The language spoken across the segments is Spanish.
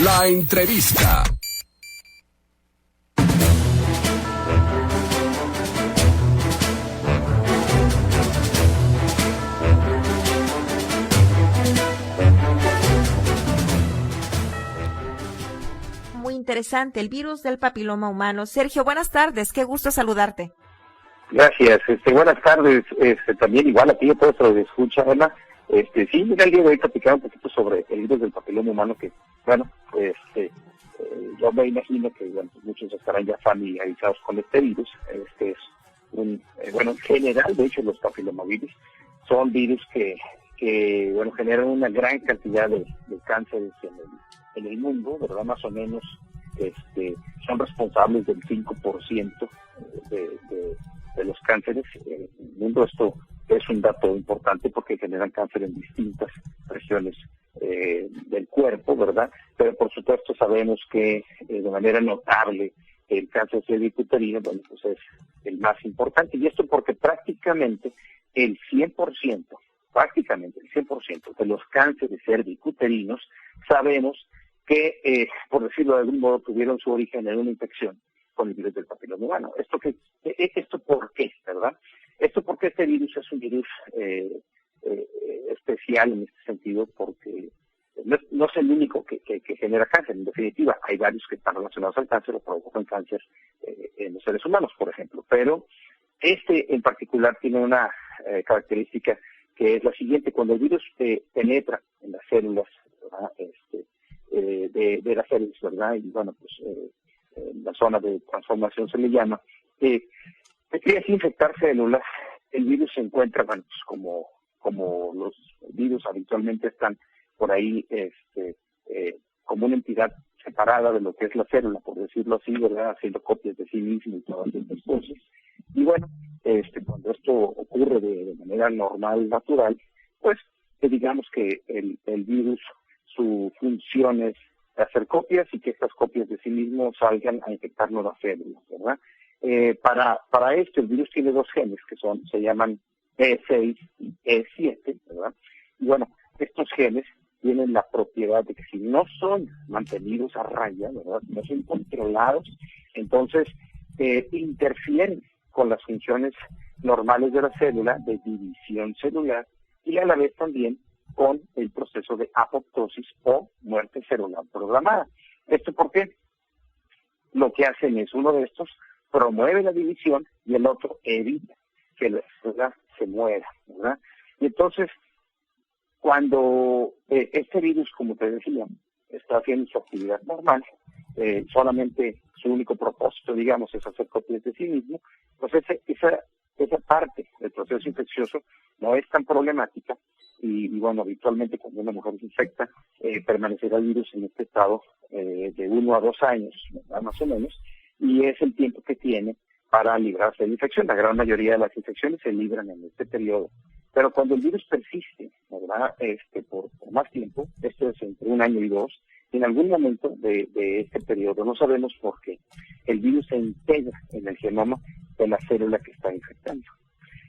La entrevista. Muy interesante, el virus del papiloma humano. Sergio, buenas tardes, qué gusto saludarte. Gracias, buenas tardes, también igual a ti, a todos los que escuchan, Ana. Sí, mira, el día de hoy platicaba un poquito sobre el virus del papiloma humano, que, bueno, yo me imagino que bueno, muchos estarán ya familiarizados con este virus. Es bueno, en general, de hecho, los papilomavirus son virus que bueno, generan una gran cantidad de cánceres en el mundo, ¿verdad? Más o menos son responsables del 5% de los cánceres en el mundo. Esto es un dato importante porque generan cáncer en distintas regiones del cuerpo, ¿verdad? Pero por supuesto sabemos que de manera notable el cáncer cervicuterino, bueno, pues es el más importante, y esto porque prácticamente el 100% de los cánceres cervicuterinos sabemos que, por decirlo de algún modo, tuvieron su origen en una infección con el virus del papiloma humano. ¿Esto por qué, verdad? Esto porque este virus es un virus especial en este sentido, porque no es el único que genera cáncer. En definitiva, hay varios que están relacionados al cáncer o provocan cáncer en los seres humanos, por ejemplo. Pero este en particular tiene una característica que es la siguiente: cuando el virus penetra en las células, ¿verdad? De las células, ¿verdad? Y bueno, pues la zona de transformación se le llama, empieza a infectar células. El virus se encuentra, bueno, pues como los virus habitualmente están por ahí, como una entidad separada de lo que es la célula, por decirlo así, ¿verdad? Haciendo copias de sí mismo y todas estas cosas. Y bueno, cuando esto ocurre de manera normal, natural, pues digamos que el virus, su función es hacer copias y que estas copias de sí mismo salgan a infectar nuevas células, ¿verdad? Para esto el virus tiene dos genes que se llaman E6 y E7, ¿verdad? Y bueno, estos genes tienen la propiedad de que si no son mantenidos a raya, ¿verdad? Si no son controlados, entonces interfieren con las funciones normales de la célula de división celular y a la vez también con el proceso de apoptosis o muerte celular programada. ¿Esto por qué? Lo que hacen es, uno de estos promueve la división y el otro evita que la célula se muera, ¿verdad? Y entonces, cuando este virus, como te decía, está haciendo su actividad normal, solamente su único propósito, digamos, es hacer copias de sí mismo, pues esa parte del proceso infeccioso no es tan problemática y bueno, habitualmente cuando una mujer se infecta, permanecerá el virus en este estado de 1 a 2 años, ¿verdad? Más o menos, y es el tiempo que tiene para librarse de la infección. La gran mayoría de las infecciones se libran en este periodo. Pero cuando el virus persiste, ¿verdad? Por más tiempo, esto es entre 1 año y 2, en algún momento de este periodo, no sabemos por qué, el virus se integra en el genoma de la célula que está infectando.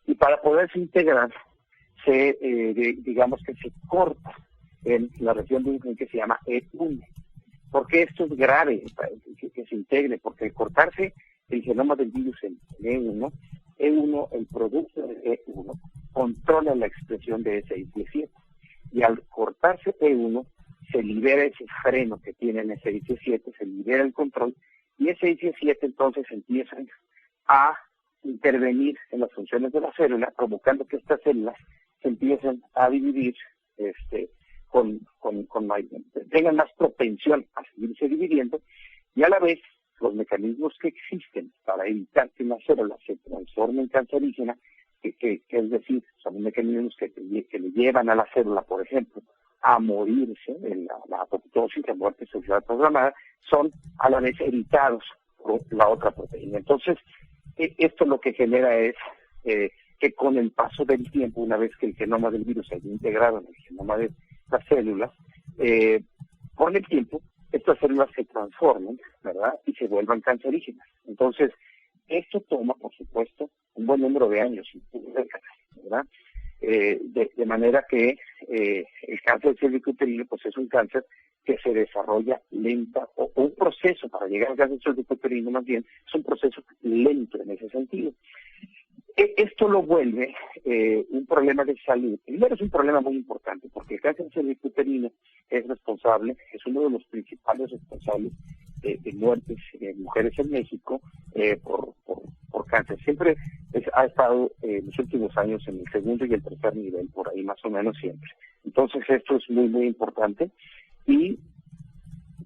Y para poderse integrar, digamos que se corta en la región de un que se llama E1. ¿Por qué esto es grave que se integre? Porque al cortarse el genoma del virus en E1, el producto de E1 controla la expresión de E6 y E7. Y al cortarse E1, se libera ese freno que tienen E6 y E7, se libera el control, y E6 y E7 entonces empiezan a intervenir en las funciones de la célula, provocando que estas células se empiecen a dividir, tengan más propensión a seguirse dividiendo, y a la vez los mecanismos que existen para evitar que una célula se transforme en cancerígena, que es decir, son mecanismos que le llevan a la célula, por ejemplo, a morirse en la apoptosis, la muerte celular programada, son a la vez evitados por la otra proteína. Entonces, esto lo que genera es que con el paso del tiempo, una vez que el genoma del virus se haya integrado en el genoma de las células, con el tiempo, estas células se transforman, ¿verdad? Y se vuelvan cancerígenas. Entonces, esto toma, por supuesto, un buen número de años, incluso décadas, ¿verdad? De manera que el cáncer cervicuterino pues es un cáncer que se desarrolla lenta, o un proceso para llegar al cáncer cervicuterino más bien, es un proceso lento en ese sentido. Esto lo vuelve un problema de salud. Primero es un problema muy importante porque el cáncer cervicuterino es uno de los principales responsables de muertes en mujeres en México por cáncer. Siempre ha estado en los últimos años en el segundo y el tercer nivel, por ahí más o menos siempre. Entonces esto es muy, muy importante y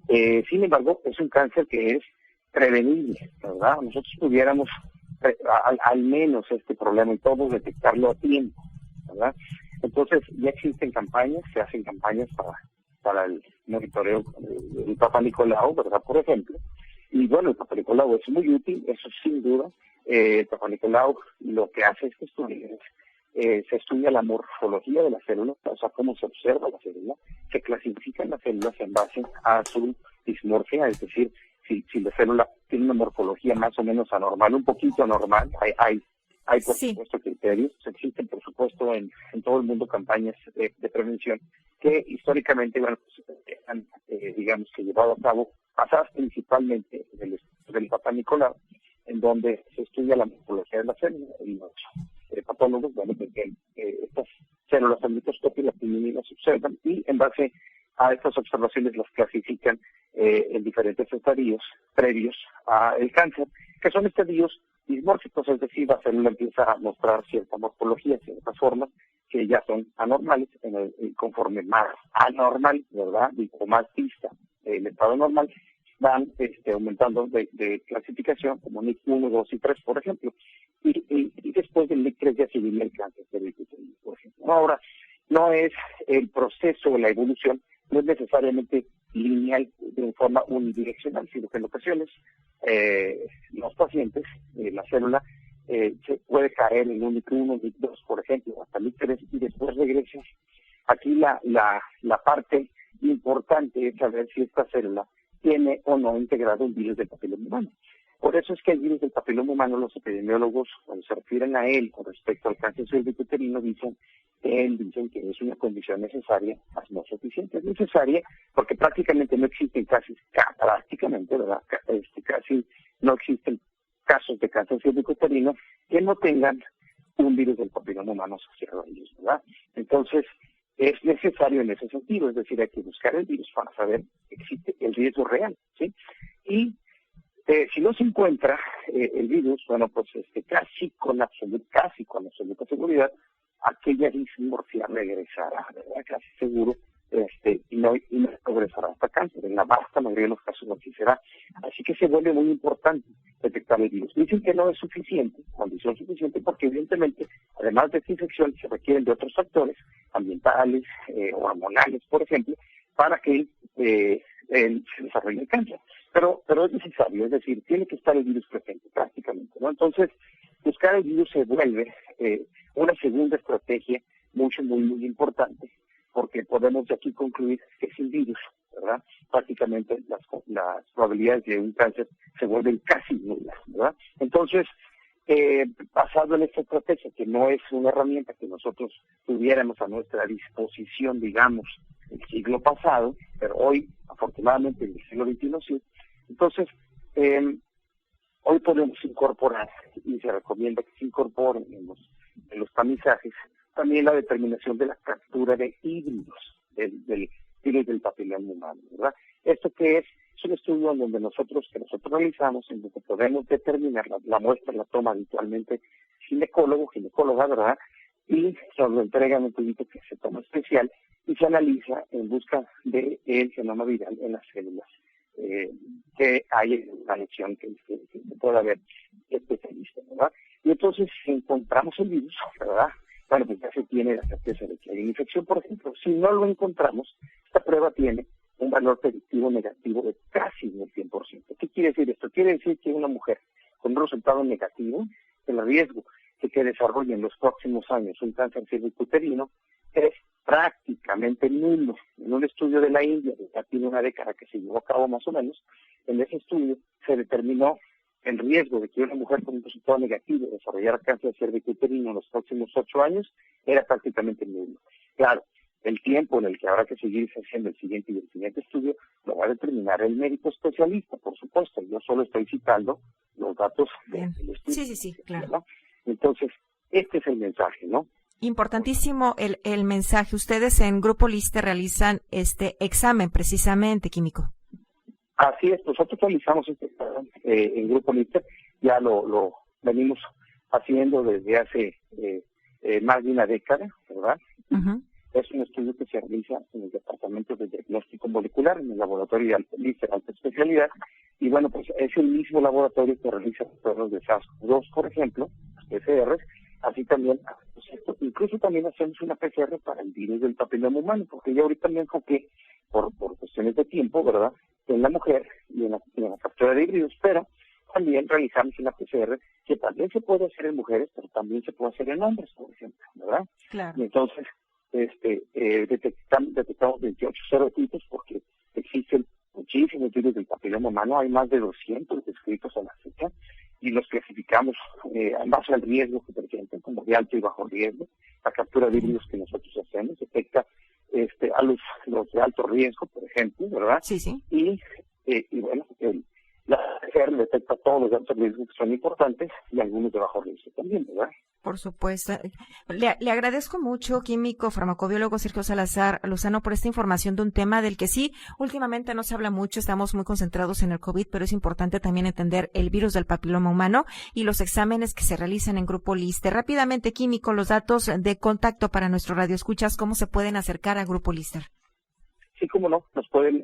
sin embargo es un cáncer que es prevenible, ¿verdad? Nosotros pudiéramos al menos este problema y todos detectarlo a tiempo, ¿verdad? Entonces ya existen campañas, se hacen campañas para el monitoreo del Papa Nicolau, ¿verdad? Por ejemplo. Y bueno, el Papa Nicolau es muy útil, eso sin duda. El Papa Nicolau lo que hace es que se estudia la morfología de la célula, o sea, cómo se observa la célula, se clasifican las células en base a su dismorfia, es decir, si la célula tiene una morfología más o menos anormal, un poquito anormal, hay por supuesto criterios, existen por supuesto en todo el mundo campañas de prevención que históricamente han digamos que llevado a cabo, basadas principalmente del Papa Nicolau, en donde se estudia la morfología de la célula y los patólogos, porque estas células al microscopio las tienen y las observan y en base a estas observaciones las clasifican en diferentes estadios previos al cáncer, que son estadios dismórficos, es decir, la célula empieza a mostrar cierta morfología, ciertas formas que ya son anormales, conforme más anormal, ¿verdad? O más vista el estado normal, van aumentando de clasificación, como NIC 1, 2 y 3, por ejemplo. Y después del NIC 3 ya se viene el cáncer cervicuterino, por ejemplo. Ahora, no es el proceso o la evolución, no es necesariamente lineal de forma unidireccional, sino que en ocasiones los pacientes, la célula, se puede caer en un NIC 1, NIC 2, por ejemplo, hasta NIC 3 y después regresa. Aquí la parte importante es saber si esta célula tiene o no integrado un virus del papiloma humano. Por eso es que el virus del papiloma humano, los epidemiólogos, cuando se refieren a él con respecto al cáncer cervicuterino, dicen que es una condición necesaria, más no suficiente. Es necesaria porque prácticamente no existen casi no existen casos de cáncer cervicuterino que no tengan un virus del papiloma humano asociado a ellos, ¿verdad? Entonces, es necesario en ese sentido, es decir, hay que buscar el virus para saber que existe el riesgo real, ¿sí? Y si no se encuentra el virus, bueno, pues casi con absoluta seguridad, aquella dismorfia regresará, ¿verdad? Casi seguro, y no progresará hasta cáncer. En la vasta mayoría de los casos no así será. Así que se vuelve muy importante detectar el virus. Dicen que no es suficiente, condición suficiente, porque evidentemente, además de esta infección, se requieren de otros factores ambientales, hormonales, por ejemplo, para que se desarrolle el cáncer. Pero es necesario, es decir, tiene que estar el virus presente prácticamente, ¿no? Entonces, buscar el virus se vuelve una segunda estrategia muy importante, porque podemos de aquí concluir que sin virus, ¿verdad? Prácticamente las probabilidades de un cáncer se vuelven casi nulas, ¿verdad? Entonces, basado en esta estrategia, que no es una herramienta que nosotros tuviéramos a nuestra disposición, digamos, el siglo pasado, pero hoy, afortunadamente, en el siglo XXI sí. Entonces, hoy podemos incorporar, y se recomienda que se incorporen en los tamizajes, también la determinación de la captura de híbridos del virus del papiloma humano, ¿verdad? ¿Esto qué es? Es un estudio en donde nosotros realizamos, en donde podemos determinar la muestra, la toma habitualmente ginecóloga, ¿verdad? Y nos lo entregan un tubito que se toma especial y se analiza en busca del genoma viral en las células que hay en la lesión que pueda haber especialista, ¿verdad? Y entonces, si encontramos el virus, ¿verdad? Bueno, pues ya se tiene la certeza de que hay una infección, por ejemplo. Si no lo encontramos, esta prueba tiene un valor predictivo negativo de casi el 100%. ¿Qué quiere decir esto? Quiere decir que una mujer con un resultado negativo, el riesgo de que desarrolle en los próximos años un cáncer cervicuterino es prácticamente nulo. En un estudio de la India, que ya tiene una década que se llevó a cabo más o menos, en ese estudio se determinó el riesgo de que una mujer con un resultado negativo desarrollara cáncer cervicuterino en los próximos 8 años era prácticamente nulo. Claro, el tiempo en el que habrá que seguir haciendo el siguiente estudio lo va a determinar el médico especialista, por supuesto. Yo solo estoy citando los datos del estudio. Sí, claro. ¿Verdad? Entonces, este es el mensaje, ¿no? Importantísimo el mensaje. Ustedes en Grupo Lister realizan este examen precisamente, químico. Así es, nosotros realizamos este examen en Grupo Lister, ya lo venimos haciendo desde hace más de una década, ¿verdad? Uh-huh. Es un estudio que se realiza en el Departamento de Diagnóstico Molecular, en el laboratorio de Lister Alta Especialidad, y bueno, pues es el mismo laboratorio que realiza los pruebas de SARS-CoV-2, por ejemplo, las PCRs, así también, pues incluso también hacemos una PCR para el virus del papiloma humano, porque yo ahorita me enfoqué por cuestiones de tiempo, ¿verdad?, en la mujer y en la captura de híbridos, pero también realizamos una PCR que también se puede hacer en mujeres, pero también se puede hacer en hombres, por ejemplo, ¿verdad? Claro. Y entonces, detectamos 28 serotipos porque existen muchísimos virus del papiloma humano, hay más de 200 descritos a la fecha, y los clasificamos en base al riesgo que presentan, como de alto y bajo riesgo. La captura de híbridos que nosotros hacemos detecta a los de alto riesgo, por ejemplo, ¿verdad? Sí, sí. Y bueno, la PCR detecta todos los altos riesgos que son importantes y algunos de bajo riesgo también, ¿verdad? Por supuesto. Le agradezco mucho, químico farmacobiólogo Sergio Salazar Lozano, por esta información de un tema del que sí, últimamente no se habla mucho, estamos muy concentrados en el COVID, pero es importante también entender el virus del papiloma humano y los exámenes que se realizan en Grupo Lister. Rápidamente, químico, los datos de contacto para nuestro radioescuchas, ¿cómo se pueden acercar a Grupo Lister? Sí, cómo no, nos pueden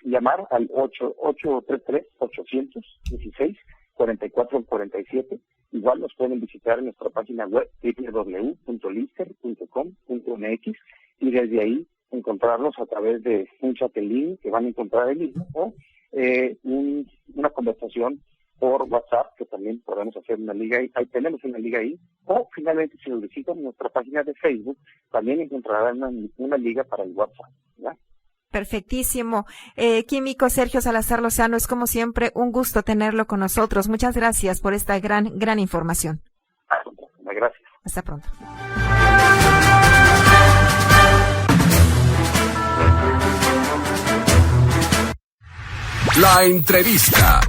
llamar al 833-816-4447. Igual nos pueden visitar en nuestra página web www.lister.com.mx y desde ahí encontrarnos a través de un chat en línea que van a encontrar ahí mismo o una conversación por WhatsApp, que también podemos hacer una liga ahí tenemos una liga ahí, o finalmente si nos visitan en nuestra página de Facebook también encontrarán una liga para el WhatsApp, ¿verdad? Perfectísimo. Químico Sergio Salazar Lozano, es como siempre un gusto tenerlo con nosotros. Muchas gracias por esta gran información. Gracias. Hasta pronto. La entrevista.